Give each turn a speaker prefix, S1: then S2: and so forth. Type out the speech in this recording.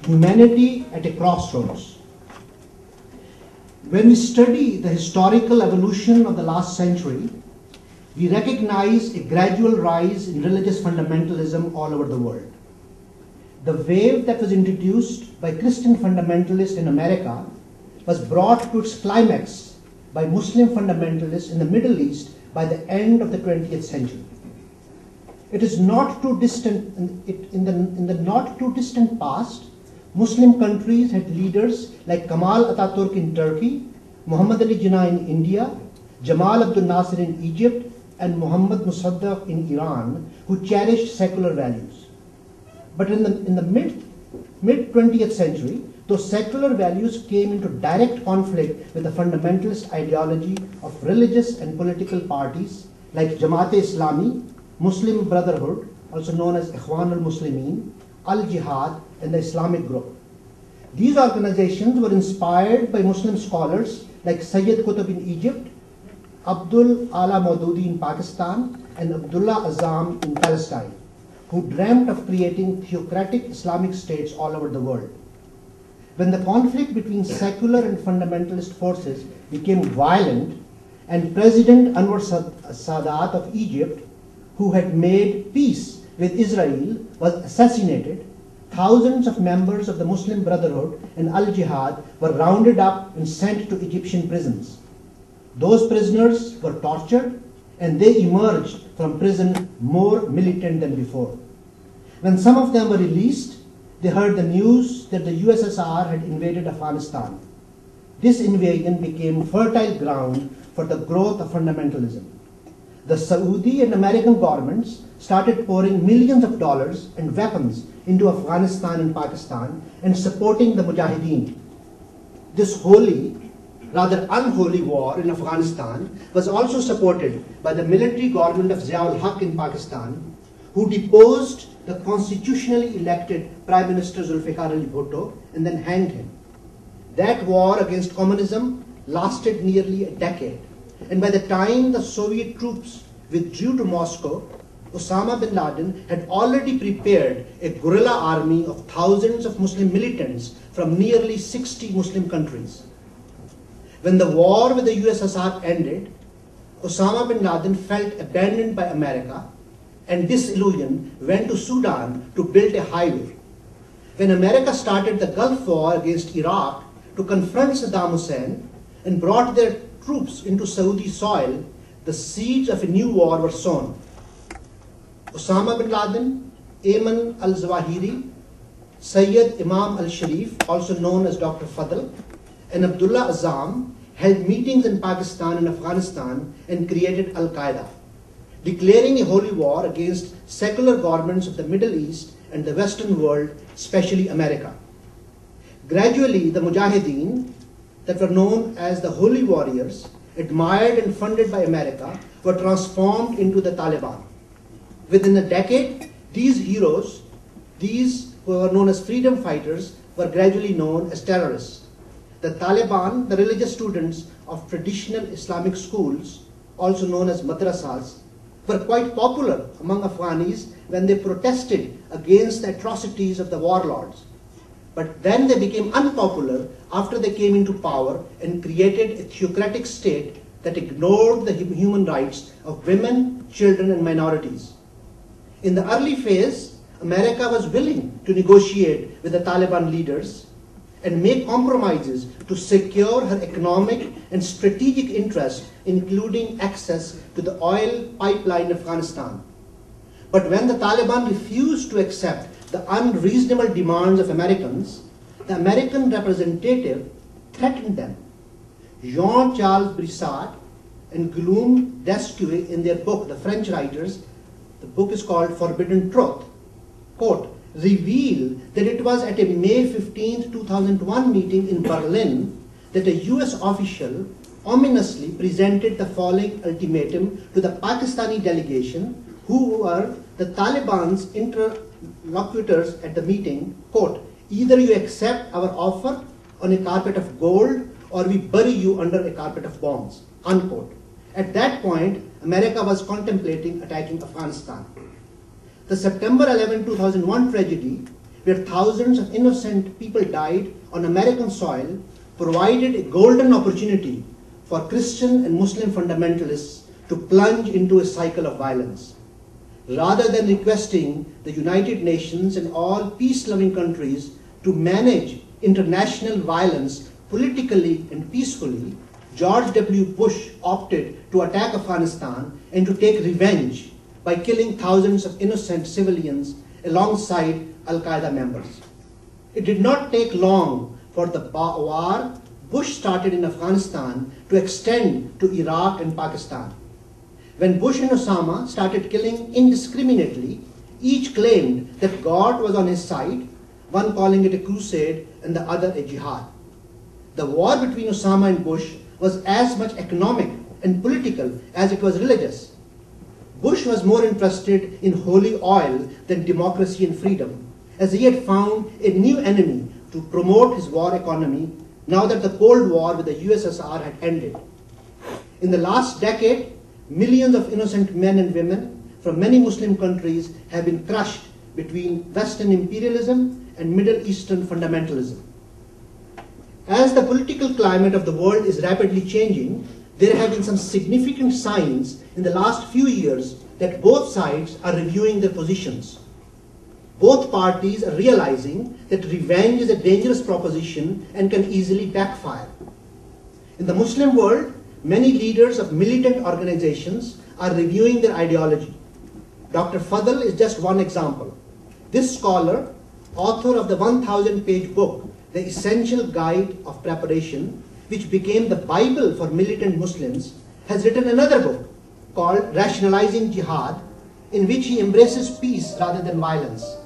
S1: humanity at a crossroads. When we study the historical evolution of the last century, we recognize a gradual rise in religious fundamentalism all over the world. The wave that was introduced by Christian fundamentalists in America was brought to its climax by Muslim fundamentalists in the Middle East by the end of the 20th century. It is not too distant, in the not too distant past, Muslim countries had leaders like Kemal Atatürk in Turkey, Muhammad Ali Jinnah in India, Jamal Abdel Nasser in Egypt, and Muhammad Mossadegh in Iran, who cherished secular values. But in the mid-20th century, those secular values came into direct conflict with the fundamentalist ideology of religious and political parties like Jamaat-e-Islami, Muslim Brotherhood, also known as Ikhwan al-Muslimin, Al-Jihad, and the Islamic Group. These organizations were inspired by Muslim scholars like Sayyid Qutb in Egypt, Abdul Ala Maududi in Pakistan, and Abdullah Azzam in Palestine, who dreamt of creating theocratic Islamic states all over the world. When the conflict between secular and fundamentalist forces became violent, and President Anwar Sadat of Egypt, who had made peace with Israel, was assassinated, thousands of members of the Muslim Brotherhood and Al-Jihad were rounded up and sent to Egyptian prisons. Those prisoners were tortured, and they emerged from prison more militant than before. When some of them were released, they heard the news that the USSR had invaded Afghanistan. This invasion became fertile ground for the growth of fundamentalism. The Saudi and American governments started pouring millions of dollars and weapons into Afghanistan and Pakistan and supporting the Mujahideen. This holy, rather unholy war in Afghanistan was also supported by the military government of Zia-ul-Haq in Pakistan, who deposed the constitutionally elected Prime Minister Zulfikar Ali Bhutto and then hanged him. That war against communism lasted nearly a decade, and by the time the Soviet troops withdrew to Moscow, Osama bin Laden had already prepared a guerrilla army of thousands of Muslim militants from nearly 60 Muslim countries. When the war with the USSR ended, Osama bin Laden felt abandoned by America and disillusioned, went to Sudan to build a highway. When America started the Gulf War against Iraq to confront Saddam Hussein and brought their troops into Saudi soil, the seeds of a new war were sown. Osama bin Laden, Ayman al-Zawahiri, Sayyid Imam al-Sharif, also known as Dr. Fadl, and Abdullah Azzam held meetings in Pakistan and Afghanistan and created Al-Qaeda, declaring a holy war against secular governments of the Middle East and the Western world, especially America. Gradually, the Mujahideen, that were known as the Holy Warriors, admired and funded by America, were transformed into the Taliban. Within a decade, these heroes, these who were known as freedom fighters, were gradually known as terrorists. The Taliban, the religious students of traditional Islamic schools, also known as madrasas, were quite popular among Afghanis when they protested against the atrocities of the warlords. But then they became unpopular after they came into power and created a theocratic state that ignored the human rights of women, children, and minorities. In the early phase, America was willing to negotiate with the Taliban leaders and make compromises to secure her economic and strategic interests, including access to the oil pipeline in Afghanistan. But when the Taliban refused to accept the unreasonable demands of Americans, the American representative threatened them. Jean-Charles Brissac and Guillaume Desqueux, in their book, the French writers, the book is called Forbidden Truth, quote, reveal that it was at a May 15, 2001 meeting in Berlin that a US official ominously presented the following ultimatum to the Pakistani delegation, who were the Taliban's interlocutors at the meeting, quote, either you accept our offer on a carpet of gold or we bury you under a carpet of bombs, unquote. At that point, America was contemplating attacking Afghanistan. The September 11, 2001 tragedy where thousands of innocent people died on American soil, provided a golden opportunity for Christian and Muslim fundamentalists to plunge into a cycle of violence. Rather than requesting the United Nations and all peace-loving countries to manage international violence politically and peacefully, George W. Bush opted to attack Afghanistan and to take revenge by killing thousands of innocent civilians alongside Al-Qaeda members. It did not take long for the war Bush started in Afghanistan to extend to Iraq and Pakistan. When Bush and Osama started killing indiscriminately, each claimed that God was on his side, one calling it a crusade and the other a jihad. The war between Osama and Bush was as much economic and political as it was religious. Bush was more interested in holy oil than democracy and freedom, as he had found a new enemy to promote his war economy now that the Cold War with the USSR had ended. In the last decade, millions of innocent men and women from many Muslim countries have been crushed between Western imperialism and Middle Eastern fundamentalism. As the political climate of the world is rapidly changing, there have been some significant signs in the last few years that both sides are reviewing their positions. Both parties are realizing that revenge is a dangerous proposition and can easily backfire. In the Muslim world, many leaders of militant organizations are reviewing their ideology. Dr. Fadl is just one example. This scholar, author of the 1,000-page book, The Essential Guide of Preparation, which became the Bible for militant Muslims, has written another book called Rationalizing Jihad, in which he embraces peace rather than violence.